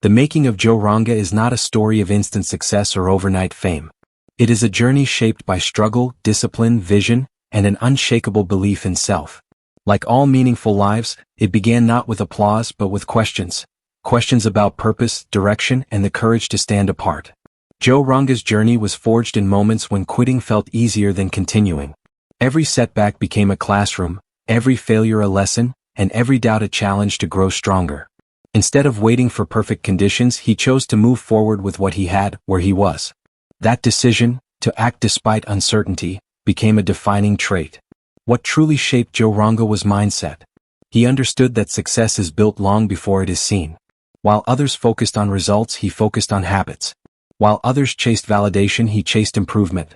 The making of Joe Ranga is not a story of instant success or overnight fame. It is a journey shaped by struggle, discipline, vision, and an unshakable belief in self. Like all meaningful lives, it began not with applause but with questions. Questions about purpose, direction, and the courage to stand apart. Joe Ranga's journey was forged in moments when quitting felt easier than continuing. Every setback became a classroom, every failure a lesson, and every doubt a challenge to grow stronger. Instead of waiting for perfect conditions, he chose to move forward with what he had, where he was. That decision, to act despite uncertainty, became a defining trait. What truly shaped Joe Ranga was mindset. He understood that success is built long before it is seen. While others focused on results, he focused on habits. While others chased validation, he chased improvement.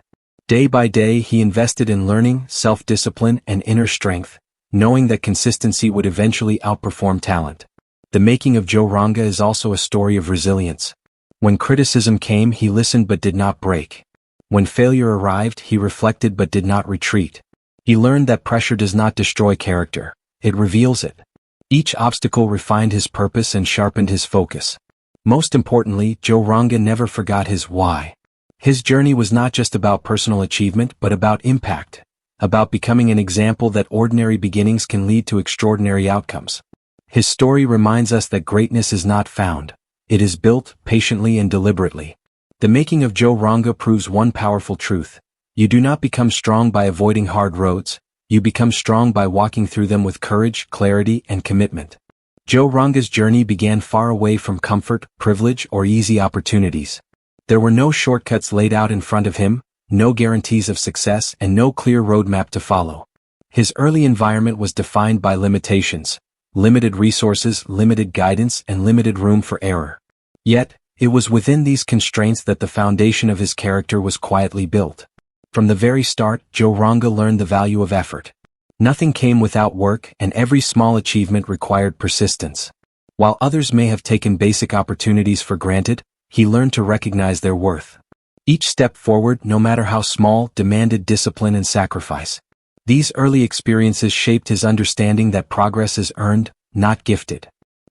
Day by day, he invested in learning, self-discipline, and inner strength, knowing that consistency would eventually outperform talent. The making of Joe Ranga is also a story of resilience. When criticism came, he listened but did not break. When failure arrived, he reflected but did not retreat. He learned that pressure does not destroy character, it reveals it. Each obstacle refined his purpose and sharpened his focus. Most importantly, Joe Ranga never forgot his why. His journey was not just about personal achievement but about impact, about becoming an example that ordinary beginnings can lead to extraordinary outcomes. His story reminds us that greatness is not found, it is built patiently and deliberately. The making of Joe Ranga proves one powerful truth. You do not become strong by avoiding hard roads, you become strong by walking through them with courage, clarity, and commitment. Joe Ranga's journey began far away from comfort, privilege, or easy opportunities. There were no shortcuts laid out in front of him, no guarantees of success, and no clear roadmap to follow. His early environment was defined by limitations, limited resources, limited guidance, and limited room for error. Yet, it was within these constraints that the foundation of his character was quietly built. From the very start, Joe Ranga learned the value of effort. Nothing came without work, and every small achievement required persistence. While others may have taken basic opportunities for granted, he learned to recognize their worth. Each step forward, no matter how small, demanded discipline and sacrifice. These early experiences shaped his understanding that progress is earned, not gifted.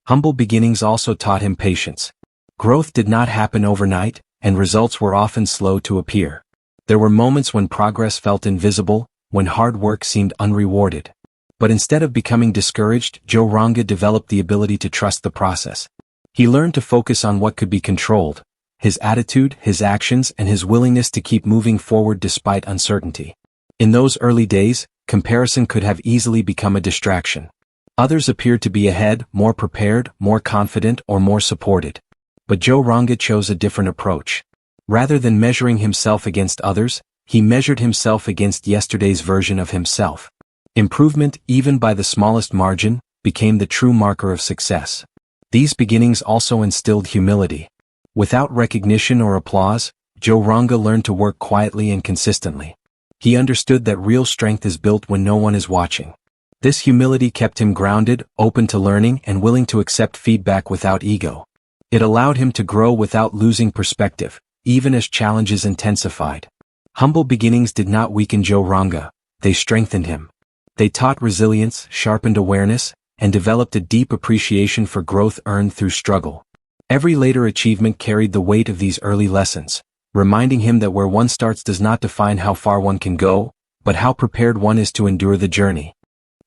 Humble beginnings also taught him patience. Growth did not happen overnight, and results were often slow to appear. There were moments when progress felt invisible, when hard work seemed unrewarded. But instead of becoming discouraged, Joe Ranga developed the ability to trust the process. He learned to focus on what could be controlled: his attitude, his actions, and his willingness to keep moving forward despite uncertainty. In those early days, comparison could have easily become a distraction. Others appeared to be ahead, more prepared, more confident, or more supported. But Joe Ranga chose a different approach. Rather than measuring himself against others, he measured himself against yesterday's version of himself. Improvement, even by the smallest margin, became the true marker of success. These beginnings also instilled humility. Without recognition or applause, Joe Ranga learned to work quietly and consistently. He understood that real strength is built when no one is watching. This humility kept him grounded, open to learning, and willing to accept feedback without ego. It allowed him to grow without losing perspective, even as challenges intensified. Humble beginnings did not weaken Joe Ranga, they strengthened him. They taught resilience, sharpened awareness, and developed a deep appreciation for growth earned through struggle. Every later achievement carried the weight of these early lessons, reminding him that where one starts does not define how far one can go, but how prepared one is to endure the journey.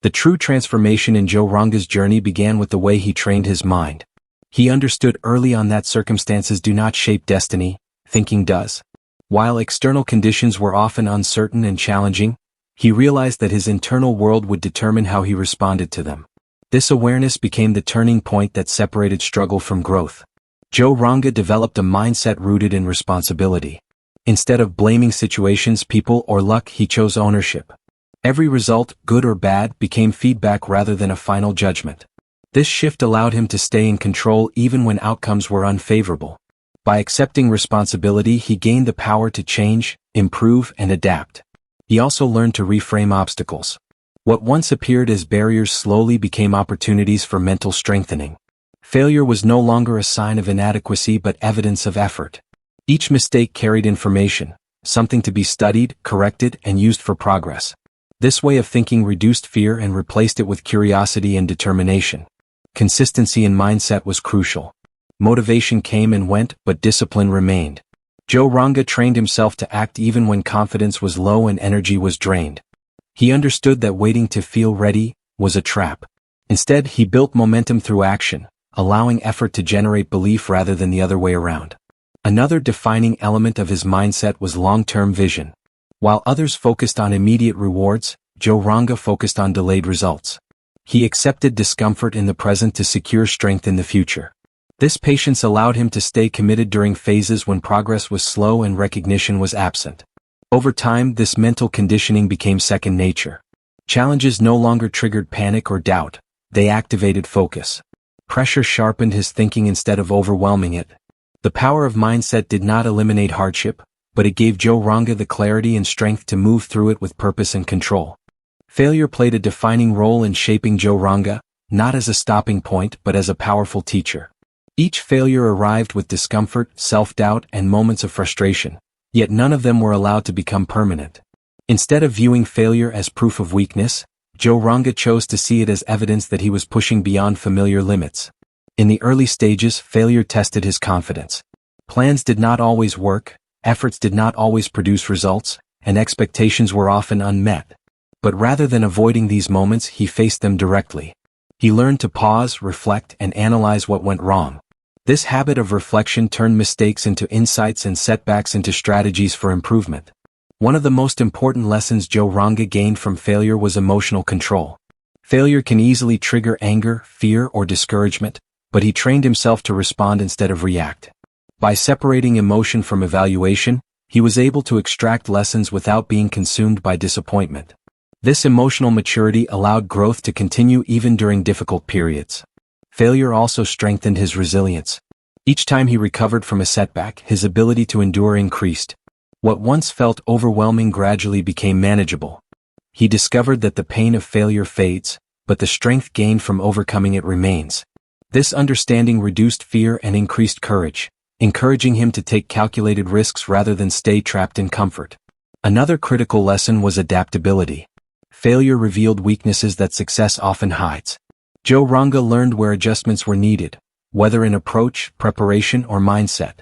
The true transformation in Joe Ranga's journey began with the way he trained his mind. He understood early on that circumstances do not shape destiny, thinking does. While external conditions were often uncertain and challenging, he realized that his internal world would determine how he responded to them. This awareness became the turning point that separated struggle from growth. Joe Ranga developed a mindset rooted in responsibility. Instead of blaming situations, people, or luck, he chose ownership. Every result, good or bad, became feedback rather than a final judgment. This shift allowed him to stay in control even when outcomes were unfavorable. By accepting responsibility, he gained the power to change, improve, and adapt. He also learned to reframe obstacles. What once appeared as barriers slowly became opportunities for mental strengthening. Failure was no longer a sign of inadequacy but evidence of effort. Each mistake carried information, something to be studied, corrected, and used for progress. This way of thinking reduced fear and replaced it with curiosity and determination. Consistency in mindset was crucial. Motivation came and went, but discipline remained. Joe Ranga trained himself to act even when confidence was low and energy was drained. He understood that waiting to feel ready was a trap. Instead, he built momentum through action, allowing effort to generate belief rather than the other way around. Another defining element of his mindset was long-term vision. While others focused on immediate rewards, Joe Ranga focused on delayed results. He accepted discomfort in the present to secure strength in the future. This patience allowed him to stay committed during phases when progress was slow and recognition was absent. Over time, this mental conditioning became second nature. Challenges no longer triggered panic or doubt, they activated focus. Pressure sharpened his thinking instead of overwhelming it. The power of mindset did not eliminate hardship, but it gave Joe Ranga the clarity and strength to move through it with purpose and control. Failure played a defining role in shaping Joe Ranga, not as a stopping point but as a powerful teacher. Each failure arrived with discomfort, self-doubt, and moments of frustration, yet none of them were allowed to become permanent. Instead of viewing failure as proof of weakness, Joe Ranga chose to see it as evidence that he was pushing beyond familiar limits. In the early stages, failure tested his confidence. Plans did not always work, efforts did not always produce results, and expectations were often unmet. But rather than avoiding these moments, he faced them directly. He learned to pause, reflect, and analyze what went wrong. This habit of reflection turned mistakes into insights and setbacks into strategies for improvement. One of the most important lessons Joe Ranga gained from failure was emotional control. Failure can easily trigger anger, fear, or discouragement, but he trained himself to respond instead of react. By separating emotion from evaluation, he was able to extract lessons without being consumed by disappointment. This emotional maturity allowed growth to continue even during difficult periods. Failure also strengthened his resilience. Each time he recovered from a setback, his ability to endure increased. What once felt overwhelming gradually became manageable. He discovered that the pain of failure fades, but the strength gained from overcoming it remains. This understanding reduced fear and increased courage, encouraging him to take calculated risks rather than stay trapped in comfort. Another critical lesson was adaptability. Failure revealed weaknesses that success often hides. Joe Ranga learned where adjustments were needed, whether in approach, preparation, or mindset.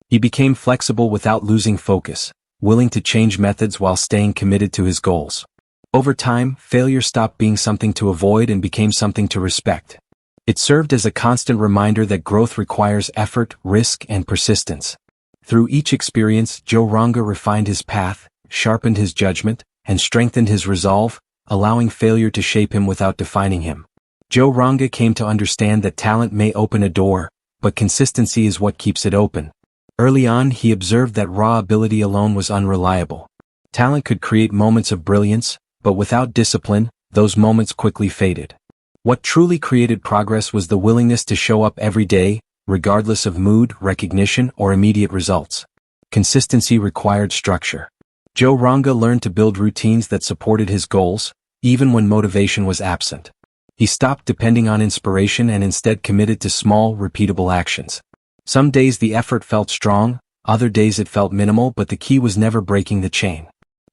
He became flexible without losing focus, willing to change methods while staying committed to his goals. Over time, failure stopped being something to avoid and became something to respect. It served as a constant reminder that growth requires effort, risk, and persistence. Through each experience, Joe Ranga refined his path, sharpened his judgment, and strengthened his resolve, allowing failure to shape him without defining him. Joe Ranga came to understand that talent may open a door, but consistency is what keeps it open. Early on, he observed that raw ability alone was unreliable. Talent could create moments of brilliance, but without discipline, those moments quickly faded. What truly created progress was the willingness to show up every day, regardless of mood, recognition, or immediate results. Consistency required structure. Joe Ranga learned to build routines that supported his goals, even when motivation was absent. He stopped depending on inspiration and instead committed to small, repeatable actions. Some days the effort felt strong, other days it felt minimal, but the key was never breaking the chain.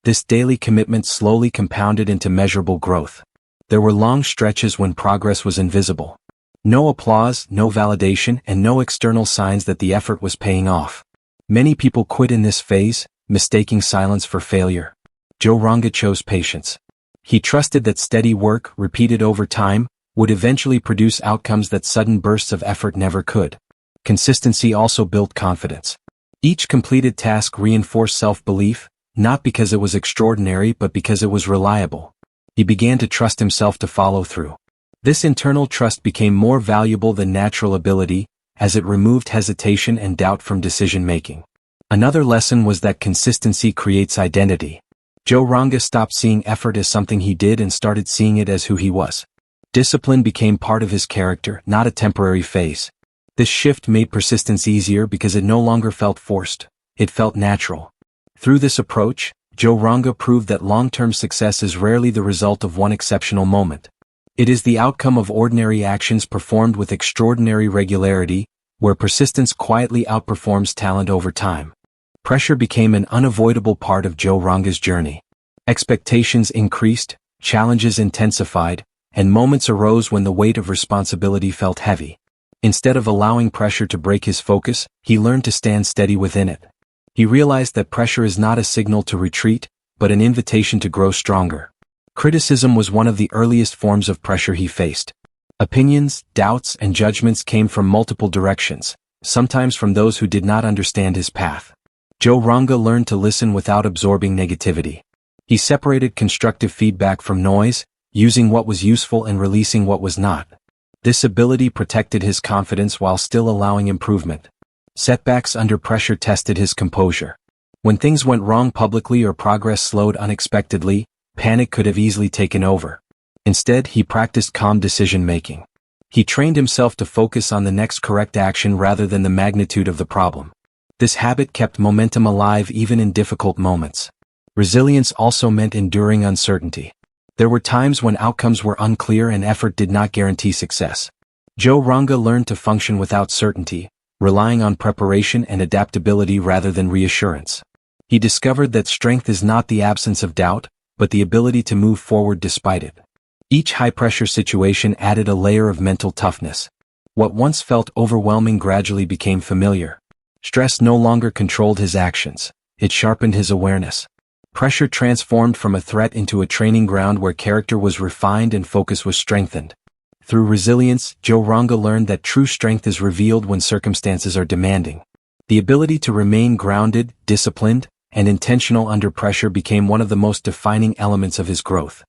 This daily commitment slowly compounded into measurable growth. There were long stretches when progress was invisible. No applause, no validation, and no external signs that the effort was paying off. Many people quit in this phase, mistaking silence for failure. Joe Ranga chose patience. He trusted that steady work, repeated over time, would eventually produce outcomes that sudden bursts of effort never could. Consistency also built confidence. Each completed task reinforced self-belief, not because it was extraordinary but because it was reliable. He began to trust himself to follow through. This internal trust became more valuable than natural ability, as it removed hesitation and doubt from decision-making. Another lesson was that consistency creates identity. Joe Ranga stopped seeing effort as something he did and started seeing it as who he was. Discipline became part of his character, not a temporary phase. This shift made persistence easier because it no longer felt forced, it felt natural. Through this approach, Joe Ranga proved that long-term success is rarely the result of one exceptional moment. It is the outcome of ordinary actions performed with extraordinary regularity, where persistence quietly outperforms talent over time. Pressure became an unavoidable part of Joe Ranga's journey. Expectations increased, challenges intensified, and moments arose when the weight of responsibility felt heavy. Instead of allowing pressure to break his focus, he learned to stand steady within it. He realized that pressure is not a signal to retreat, but an invitation to grow stronger. Criticism was one of the earliest forms of pressure he faced. Opinions, doubts, and judgments came from multiple directions, sometimes from those who did not understand his path. Joe Ranga learned to listen without absorbing negativity. He separated constructive feedback from noise, using what was useful and releasing what was not. This ability protected his confidence while still allowing improvement. Setbacks under pressure tested his composure. When things went wrong publicly or progress slowed unexpectedly, panic could have easily taken over. Instead, he practiced calm decision-making. He trained himself to focus on the next correct action rather than the magnitude of the problem. This habit kept momentum alive even in difficult moments. Resilience also meant enduring uncertainty. There were times when outcomes were unclear and effort did not guarantee success. Joe Ranga learned to function without certainty, relying on preparation and adaptability rather than reassurance. He discovered that strength is not the absence of doubt, but the ability to move forward despite it. Each high-pressure situation added a layer of mental toughness. What once felt overwhelming gradually became familiar. Stress no longer controlled his actions, it sharpened his awareness. Pressure transformed from a threat into a training ground where character was refined and focus was strengthened. Through resilience, Joe Ranga learned that true strength is revealed when circumstances are demanding. The ability to remain grounded, disciplined, and intentional under pressure became one of the most defining elements of his growth.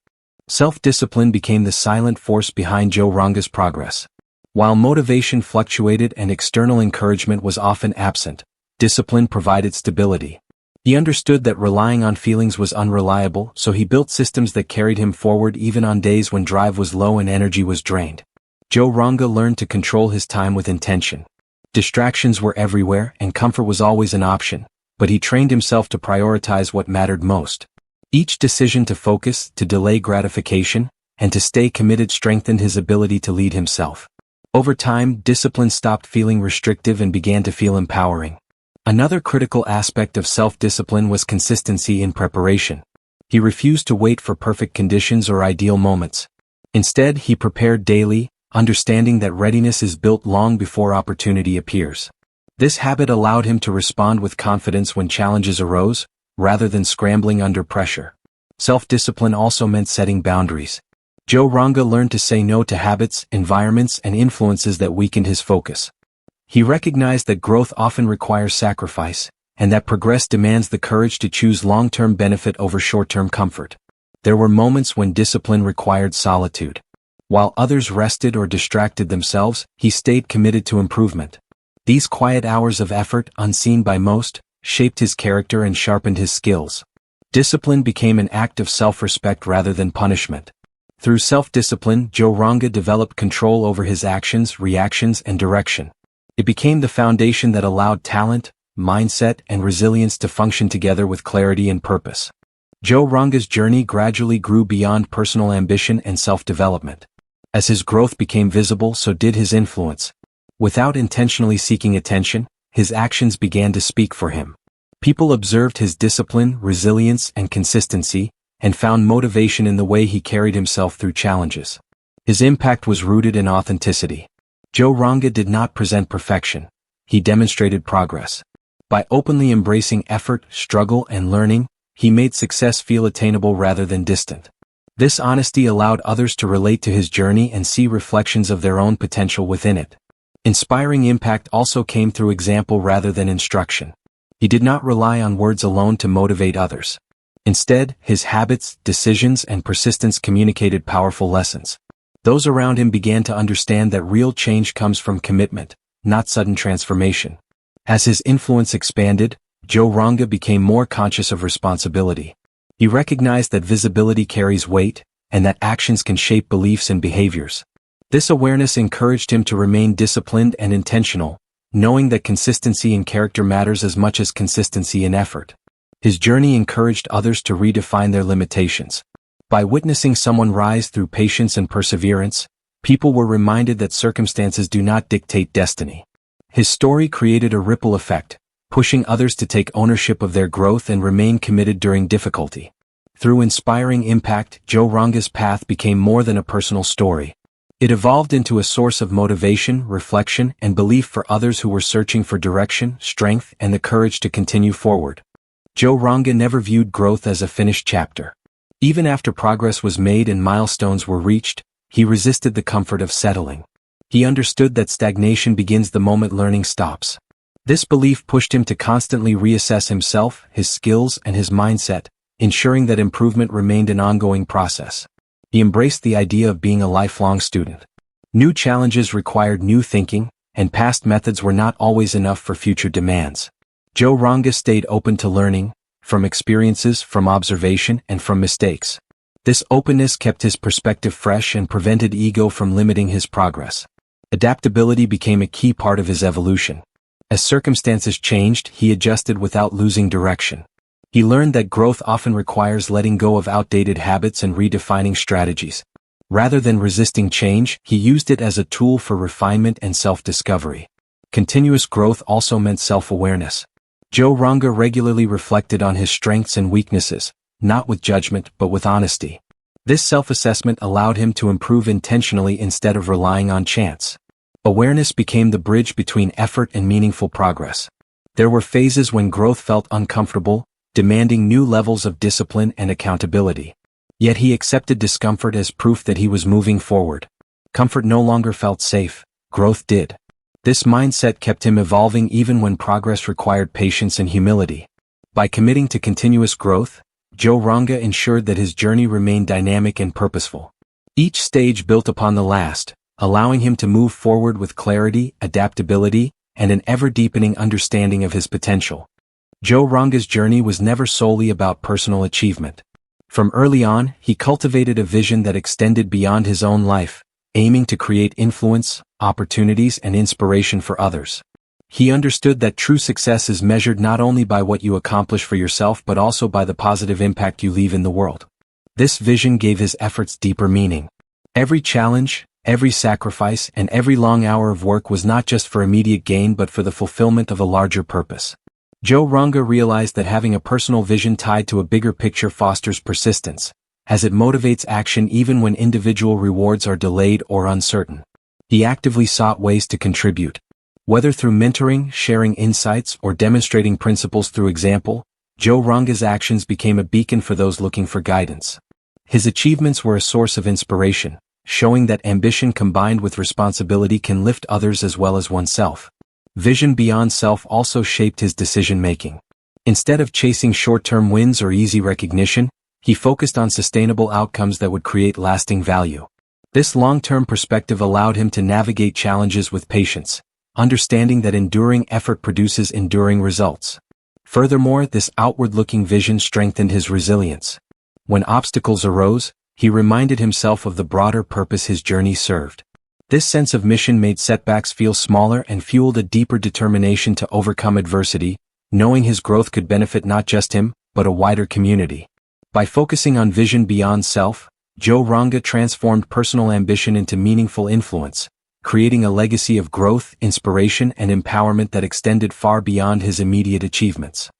Self-discipline became the silent force behind Joe Ranga's progress. While motivation fluctuated and external encouragement was often absent, discipline provided stability. He understood that relying on feelings was unreliable, so he built systems that carried him forward even on days when drive was low and energy was drained. Joe Ranga learned to control his time with intention. Distractions were everywhere and comfort was always an option, but he trained himself to prioritize what mattered most. Each decision to focus, to delay gratification, and to stay committed strengthened his ability to lead himself. Over time, discipline stopped feeling restrictive and began to feel empowering. Another critical aspect of self-discipline was consistency in preparation. He refused to wait for perfect conditions or ideal moments. Instead, he prepared daily, understanding that readiness is built long before opportunity appears. This habit allowed him to respond with confidence when challenges arose, rather than scrambling under pressure. Self-discipline also meant setting boundaries. Joe Ranga learned to say no to habits, environments, and influences that weakened his focus. He recognized that growth often requires sacrifice, and that progress demands the courage to choose long-term benefit over short-term comfort. There were moments when discipline required solitude. While others rested or distracted themselves, he stayed committed to improvement. These quiet hours of effort, unseen by most, shaped his character and sharpened his skills. Discipline became an act of self-respect rather than punishment. Through self-discipline, Joe Ranga developed control over his actions, reactions, and direction. It became the foundation that allowed talent, mindset, and resilience to function together with clarity and purpose. Joe Ranga's journey gradually grew beyond personal ambition and self-development. As his growth became visible, so did his influence. Without intentionally seeking attention, his actions began to speak for him. People observed his discipline, resilience, and consistency, and found motivation in the way he carried himself through challenges. His impact was rooted in authenticity. Joe Ranga did not present perfection. He demonstrated progress. By openly embracing effort, struggle, and learning, he made success feel attainable rather than distant. This honesty allowed others to relate to his journey and see reflections of their own potential within it. Inspiring impact also came through example rather than instruction. He did not rely on words alone to motivate others. Instead, his habits, decisions, and persistence communicated powerful lessons. Those around him began to understand that real change comes from commitment, not sudden transformation. As his influence expanded, Joe Ranga became more conscious of responsibility. He recognized that visibility carries weight, and that actions can shape beliefs and behaviors. This awareness encouraged him to remain disciplined and intentional, knowing that consistency in character matters as much as consistency in effort. His journey encouraged others to redefine their limitations. By witnessing someone rise through patience and perseverance, people were reminded that circumstances do not dictate destiny. His story created a ripple effect, pushing others to take ownership of their growth and remain committed during difficulty. Through inspiring impact, Joe Ranga's path became more than a personal story. It evolved into a source of motivation, reflection, and belief for others who were searching for direction, strength, and the courage to continue forward. Joe Ranga never viewed growth as a finished chapter. Even after progress was made and milestones were reached, he resisted the comfort of settling. He understood that stagnation begins the moment learning stops. This belief pushed him to constantly reassess himself, his skills, and his mindset, ensuring that improvement remained an ongoing process. He embraced the idea of being a lifelong student. New challenges required new thinking, and past methods were not always enough for future demands. Joe Ranga stayed open to learning, from experiences, from observation, and from mistakes. This openness kept his perspective fresh and prevented ego from limiting his progress. Adaptability became a key part of his evolution. As circumstances changed, he adjusted without losing direction. He learned that growth often requires letting go of outdated habits and redefining strategies. Rather than resisting change, he used it as a tool for refinement and self-discovery. Continuous growth also meant self-awareness. Joe Ranga regularly reflected on his strengths and weaknesses, not with judgment but with honesty. This self-assessment allowed him to improve intentionally instead of relying on chance. Awareness became the bridge between effort and meaningful progress. There were phases when growth felt uncomfortable, demanding new levels of discipline and accountability. Yet he accepted discomfort as proof that he was moving forward. Comfort no longer felt safe, growth did. This mindset kept him evolving even when progress required patience and humility. By committing to continuous growth, Joe Ranga ensured that his journey remained dynamic and purposeful. Each stage built upon the last, allowing him to move forward with clarity, adaptability, and an ever-deepening understanding of his potential. Joe Ranga's journey was never solely about personal achievement. From early on, he cultivated a vision that extended beyond his own life, aiming to create influence, opportunities, and inspiration for others. He understood that true success is measured not only by what you accomplish for yourself but also by the positive impact you leave in the world. This vision gave his efforts deeper meaning. Every challenge, every sacrifice, and every long hour of work was not just for immediate gain but for the fulfillment of a larger purpose. Joe Ranga realized that having a personal vision tied to a bigger picture fosters persistence, as it motivates action even when individual rewards are delayed or uncertain. He actively sought ways to contribute. Whether through mentoring, sharing insights, or demonstrating principles through example, Joe Ranga's actions became a beacon for those looking for guidance. His achievements were a source of inspiration, showing that ambition combined with responsibility can lift others as well as oneself. Vision beyond self also shaped his decision-making. Instead of chasing short-term wins or easy recognition, he focused on sustainable outcomes that would create lasting value. This long-term perspective allowed him to navigate challenges with patience, understanding that enduring effort produces enduring results. Furthermore, this outward-looking vision strengthened his resilience. When obstacles arose, he reminded himself of the broader purpose his journey served. This sense of mission made setbacks feel smaller and fueled a deeper determination to overcome adversity, knowing his growth could benefit not just him, but a wider community. By focusing on vision beyond self, Joe Ranga transformed personal ambition into meaningful influence, creating a legacy of growth, inspiration, and empowerment that extended far beyond his immediate achievements.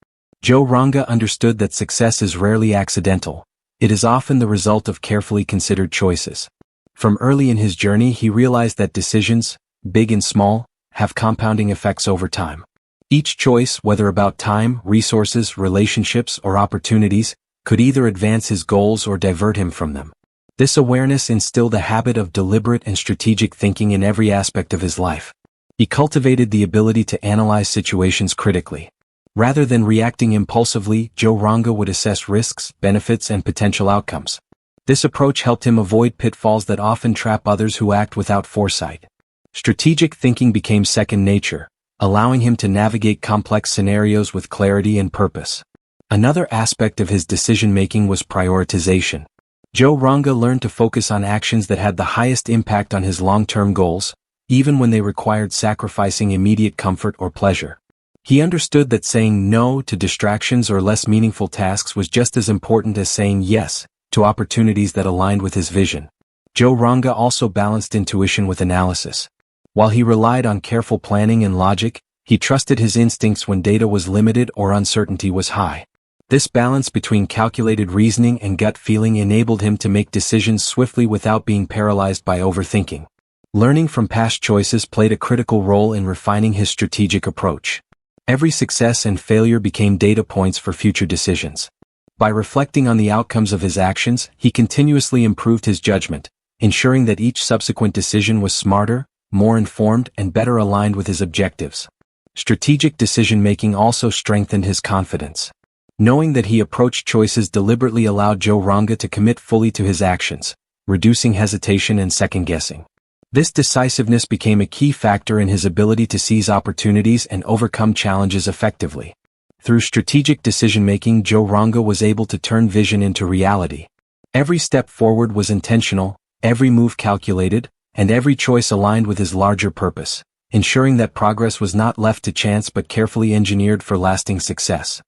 Joe Ranga understood that success is rarely accidental. It is often the result of carefully considered choices. From early in his journey, he realized that decisions, big and small, have compounding effects over time. Each choice, whether about time, resources, relationships, or opportunities, could either advance his goals or divert him from them. This awareness instilled a habit of deliberate and strategic thinking in every aspect of his life. He cultivated the ability to analyze situations critically. Rather than reacting impulsively, Joe Ranga would assess risks, benefits, and potential outcomes. This approach helped him avoid pitfalls that often trap others who act without foresight. Strategic thinking became second nature, allowing him to navigate complex scenarios with clarity and purpose. Another aspect of his decision-making was prioritization. Joe Ranga learned to focus on actions that had the highest impact on his long-term goals, even when they required sacrificing immediate comfort or pleasure. He understood that saying no to distractions or less meaningful tasks was just as important as saying yes to opportunities that aligned with his vision. Joe Ranga also balanced intuition with analysis. While he relied on careful planning and logic, he trusted his instincts when data was limited or uncertainty was high. This balance between calculated reasoning and gut feeling enabled him to make decisions swiftly without being paralyzed by overthinking. Learning from past choices played a critical role in refining his strategic approach. Every success and failure became data points for future decisions. By reflecting on the outcomes of his actions, he continuously improved his judgment, ensuring that each subsequent decision was smarter, more informed, and better aligned with his objectives. Strategic decision-making also strengthened his confidence. Knowing that he approached choices deliberately allowed Joe Ranga to commit fully to his actions, reducing hesitation and second-guessing. This decisiveness became a key factor in his ability to seize opportunities and overcome challenges effectively. Through strategic decision-making, Joe Ranga was able to turn vision into reality. Every step forward was intentional, every move calculated, and every choice aligned with his larger purpose, ensuring that progress was not left to chance but carefully engineered for lasting success.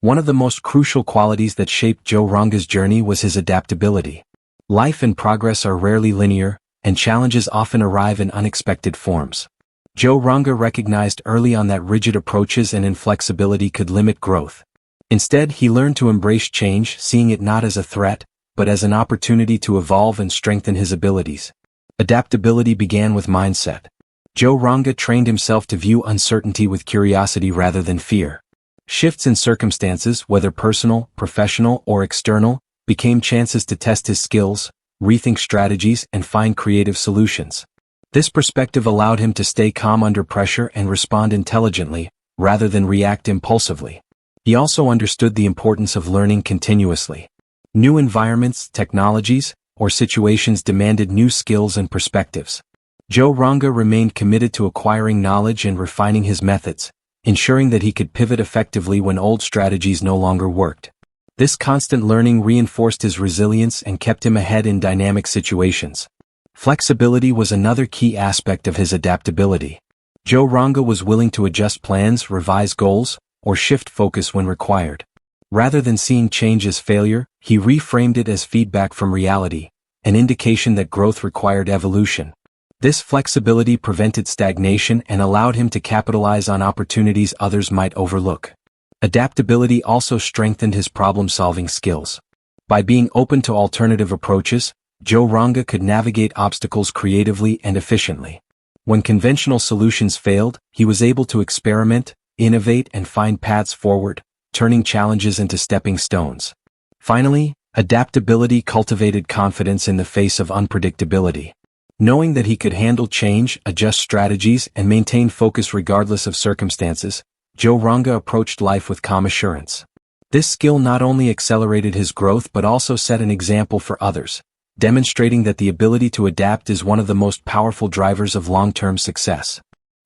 One of the most crucial qualities that shaped Joe Ranga's journey was his adaptability. Life and progress are rarely linear, and challenges often arrive in unexpected forms. Joe Ranga recognized early on that rigid approaches and inflexibility could limit growth. Instead, he learned to embrace change, seeing it not as a threat, but as an opportunity to evolve and strengthen his abilities. Adaptability began with mindset. Joe Ranga trained himself to view uncertainty with curiosity rather than fear. Shifts in circumstances, whether personal, professional, or external, became chances to test his skills, rethink strategies, and find creative solutions. This perspective allowed him to stay calm under pressure and respond intelligently, rather than react impulsively. He also understood the importance of learning continuously. New environments, technologies, or situations demanded new skills and perspectives. Joe Ranga remained committed to acquiring knowledge and refining his methods, ensuring that he could pivot effectively when old strategies no longer worked. This constant learning reinforced his resilience and kept him ahead in dynamic situations. Flexibility was another key aspect of his adaptability. Joe Ranga was willing to adjust plans, revise goals, or shift focus when required. Rather than seeing change as failure, he reframed it as feedback from reality, an indication that growth required evolution. This flexibility prevented stagnation and allowed him to capitalize on opportunities others might overlook. Adaptability also strengthened his problem-solving skills. By being open to alternative approaches, Joe Ranga could navigate obstacles creatively and efficiently. When conventional solutions failed, he was able to experiment, innovate, and find paths forward, turning challenges into stepping stones. Finally, adaptability cultivated confidence in the face of unpredictability. Knowing that he could handle change, adjust strategies, and maintain focus regardless of circumstances, Joe Ranga approached life with calm assurance. This skill not only accelerated his growth but also set an example for others, demonstrating that the ability to adapt is one of the most powerful drivers of long-term success.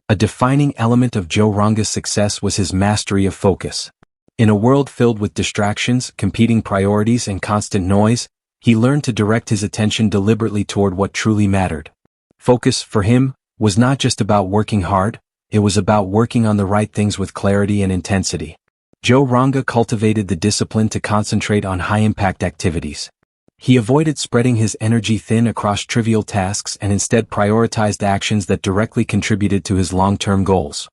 A defining element of Joe Ranga's success was his mastery of focus. In a world filled with distractions, competing priorities, and constant noise, he learned to direct his attention deliberately toward what truly mattered. Focus, for him, was not just about working hard, it was about working on the right things with clarity and intensity. Joe Ranga cultivated the discipline to concentrate on high-impact activities. He avoided spreading his energy thin across trivial tasks and instead prioritized actions that directly contributed to his long-term goals.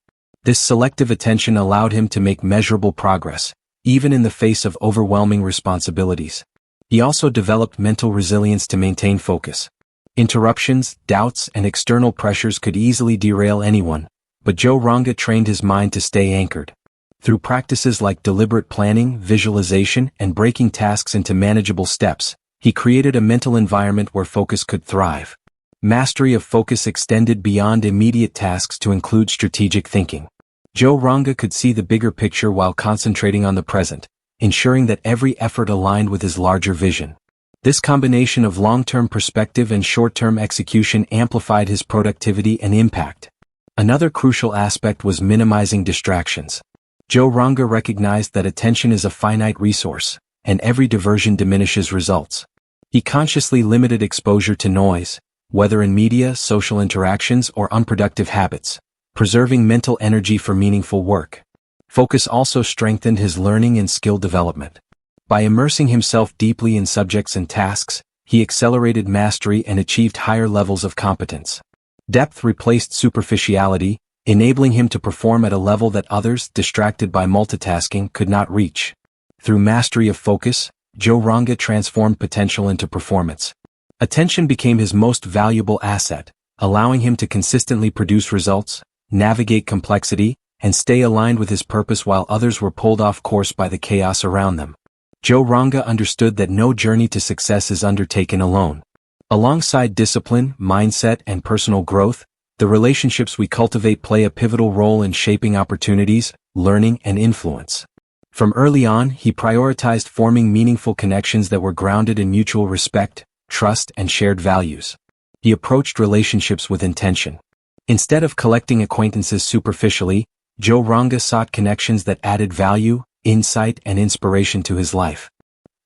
This selective attention allowed him to make measurable progress, even in the face of overwhelming responsibilities. He also developed mental resilience to maintain focus. Interruptions, doubts, and external pressures could easily derail anyone, but Joe Ranga trained his mind to stay anchored. Through practices like deliberate planning, visualization, and breaking tasks into manageable steps, he created a mental environment where focus could thrive. Mastery of focus extended beyond immediate tasks to include strategic thinking. Joe Ranga could see the bigger picture while concentrating on the present, ensuring that every effort aligned with his larger vision. This combination of long-term perspective and short-term execution amplified his productivity and impact. Another crucial aspect was minimizing distractions. Joe Ranga recognized that attention is a finite resource, and every diversion diminishes results. He consciously limited exposure to noise, whether in media, social interactions, or unproductive habits, preserving mental energy for meaningful work. Focus also strengthened his learning and skill development. By immersing himself deeply in subjects and tasks, he accelerated mastery and achieved higher levels of competence. Depth replaced superficiality, enabling him to perform at a level that others, distracted by multitasking, could not reach. Through mastery of focus, Joe Ranga transformed potential into performance. Attention became his most valuable asset, allowing him to consistently produce results, navigate complexity, and stay aligned with his purpose while others were pulled off course by the chaos around them. Joe Ranga understood that no journey to success is undertaken alone. Alongside discipline, mindset, and personal growth, the relationships we cultivate play a pivotal role in shaping opportunities, learning, and influence. From early on, he prioritized forming meaningful connections that were grounded in mutual respect, trust, and shared values. He approached relationships with intention. Instead of collecting acquaintances superficially, Joe Ranga sought connections that added value, insight, and inspiration to his life.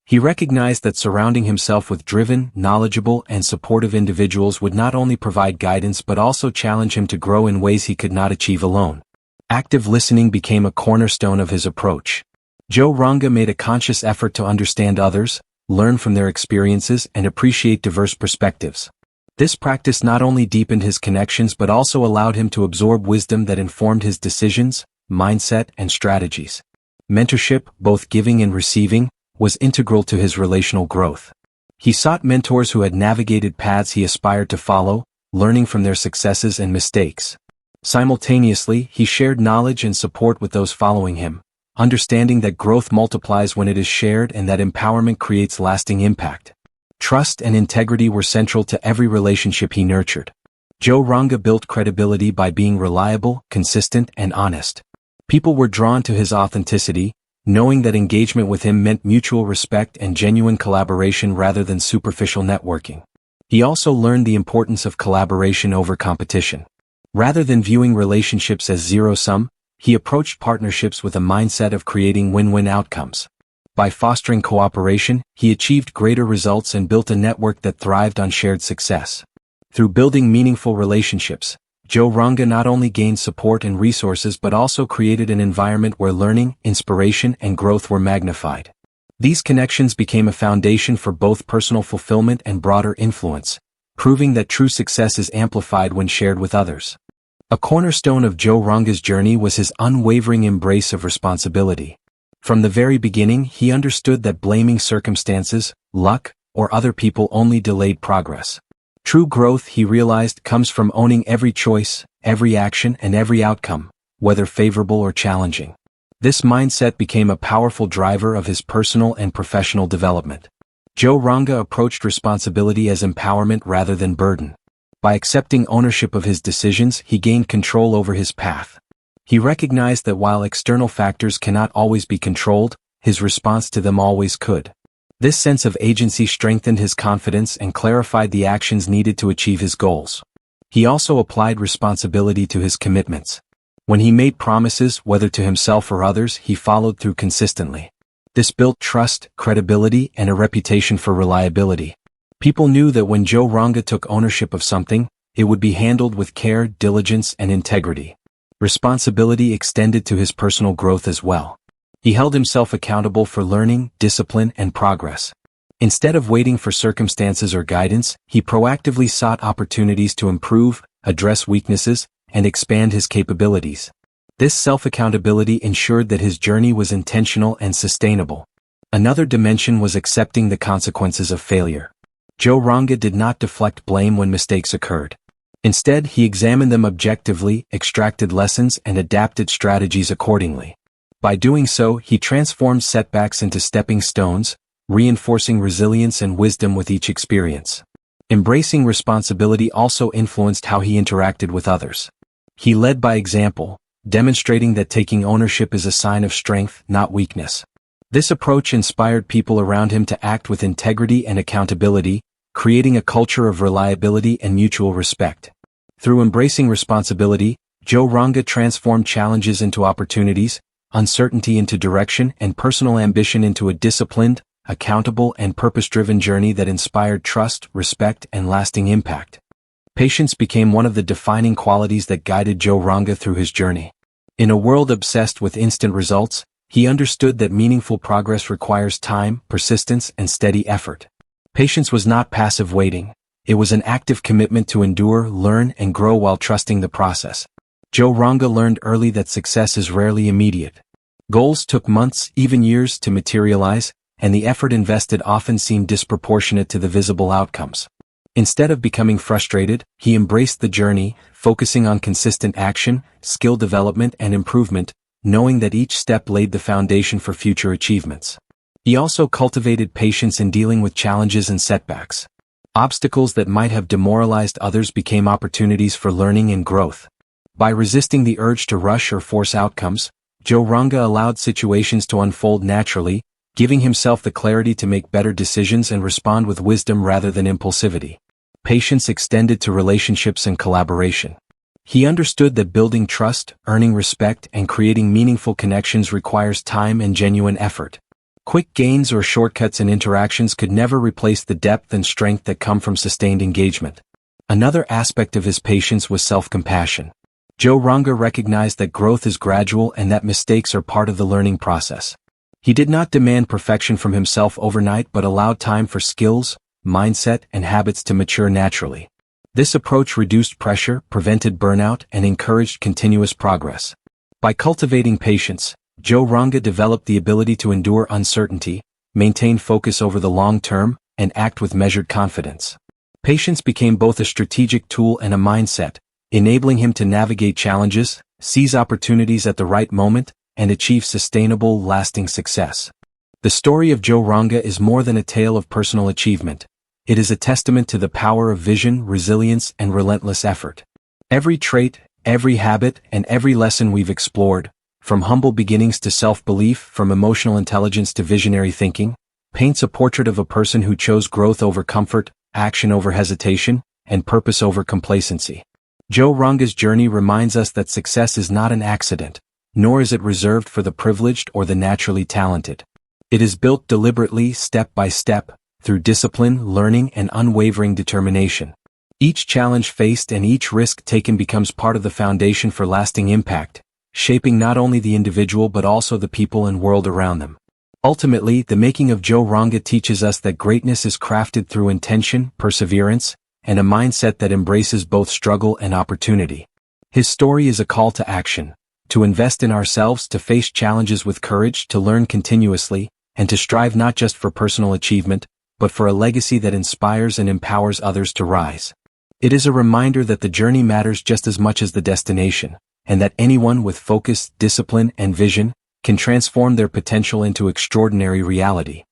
He recognized that surrounding himself with driven, knowledgeable, and supportive individuals would not only provide guidance but also challenge him to grow in ways he could not achieve alone. Active listening became a cornerstone of his approach. Joe Ranga made a conscious effort to understand others, learn from their experiences, and appreciate diverse perspectives. This practice not only deepened his connections but also allowed him to absorb wisdom that informed his decisions, mindset, and strategies. Mentorship, both giving and receiving, was integral to his relational growth. He sought mentors who had navigated paths he aspired to follow, learning from their successes and mistakes. Simultaneously, he shared knowledge and support with those following him, understanding that growth multiplies when it is shared and that empowerment creates lasting impact. Trust and integrity were central to every relationship he nurtured. Joe Ranga built credibility by being reliable, consistent, and honest. People were drawn to his authenticity, knowing that engagement with him meant mutual respect and genuine collaboration rather than superficial networking. He also learned the importance of collaboration over competition. Rather than viewing relationships as zero-sum, he approached partnerships with a mindset of creating win-win outcomes. By fostering cooperation, he achieved greater results and built a network that thrived on shared success. Through building meaningful relationships, Joe Ranga not only gained support and resources but also created an environment where learning, inspiration, and growth were magnified. These connections became a foundation for both personal fulfillment and broader influence, proving that true success is amplified when shared with others. A cornerstone of Joe Ranga's journey was his unwavering embrace of responsibility. From the very beginning, he understood that blaming circumstances, luck, or other people only delayed progress. True growth, he realized, comes from owning every choice, every action, and every outcome, whether favorable or challenging. This mindset became a powerful driver of his personal and professional development. Joe Ranga approached responsibility as empowerment rather than burden. By accepting ownership of his decisions, he gained control over his path. He recognized that while external factors cannot always be controlled, his response to them always could. This sense of agency strengthened his confidence and clarified the actions needed to achieve his goals. He also applied responsibility to his commitments. When he made promises, whether to himself or others, he followed through consistently. This built trust, credibility, and a reputation for reliability. People knew that when Joe Ranga took ownership of something, it would be handled with care, diligence, and integrity. Responsibility extended to his personal growth as well. He held himself accountable for learning, discipline, and progress. Instead of waiting for circumstances or guidance, he proactively sought opportunities to improve, address weaknesses, and expand his capabilities. This self-accountability ensured that his journey was intentional and sustainable. Another dimension was accepting the consequences of failure. Joe Ranga did not deflect blame when mistakes occurred. Instead, he examined them objectively, extracted lessons, and adapted strategies accordingly. By doing so, he transformed setbacks into stepping stones, reinforcing resilience and wisdom with each experience. Embracing responsibility also influenced how he interacted with others. He led by example, demonstrating that taking ownership is a sign of strength, not weakness. This approach inspired people around him to act with integrity and accountability, creating a culture of reliability and mutual respect. Through embracing responsibility, Joe Ranga transformed challenges into opportunities, uncertainty into direction, and personal ambition into a disciplined, accountable, and purpose-driven journey that inspired trust, respect, and lasting impact. Patience became one of the defining qualities that guided Joe Ranga through his journey. In a world obsessed with instant results, he understood that meaningful progress requires time, persistence, and steady effort. Patience was not passive waiting. It was an active commitment to endure, learn, and grow while trusting the process. Joe Ranga learned early that success is rarely immediate. Goals took months, even years, to materialize, and the effort invested often seemed disproportionate to the visible outcomes. Instead of becoming frustrated, he embraced the journey, focusing on consistent action, skill development and improvement, knowing that each step laid the foundation for future achievements. He also cultivated patience in dealing with challenges and setbacks. Obstacles that might have demoralized others became opportunities for learning and growth. By resisting the urge to rush or force outcomes, Joe Ranga allowed situations to unfold naturally, giving himself the clarity to make better decisions and respond with wisdom rather than impulsivity. Patience extended to relationships and collaboration. He understood that building trust, earning respect, and creating meaningful connections requires time and genuine effort. Quick gains or shortcuts in interactions could never replace the depth and strength that come from sustained engagement. Another aspect of his patience was self-compassion. Joe Ranga recognized that growth is gradual and that mistakes are part of the learning process. He did not demand perfection from himself overnight but allowed time for skills, mindset, and habits to mature naturally. This approach reduced pressure, prevented burnout, and encouraged continuous progress. By cultivating patience, Joe Ranga developed the ability to endure uncertainty, maintain focus over the long term, and act with measured confidence. Patience became both a strategic tool and a mindset, enabling him to navigate challenges, seize opportunities at the right moment, and achieve sustainable, lasting success. The story of Joe Ranga is more than a tale of personal achievement. It is a testament to the power of vision, resilience, and relentless effort. Every trait, every habit, and every lesson we've explored, from humble beginnings to self-belief, from emotional intelligence to visionary thinking, paints a portrait of a person who chose growth over comfort, action over hesitation, and purpose over complacency. Joe Ranga's journey reminds us that success is not an accident, nor is it reserved for the privileged or the naturally talented. It is built deliberately, step by step, through discipline, learning, and unwavering determination. Each challenge faced and each risk taken becomes part of the foundation for lasting impact, shaping not only the individual but also the people and world around them. Ultimately, the making of Joe Ranga teaches us that greatness is crafted through intention, perseverance, and a mindset that embraces both struggle and opportunity. His story is a call to action, to invest in ourselves, to face challenges with courage, to learn continuously, and to strive not just for personal achievement, but for a legacy that inspires and empowers others to rise. It is a reminder that the journey matters just as much as the destination, and that anyone with focus, discipline, and vision can transform their potential into extraordinary reality.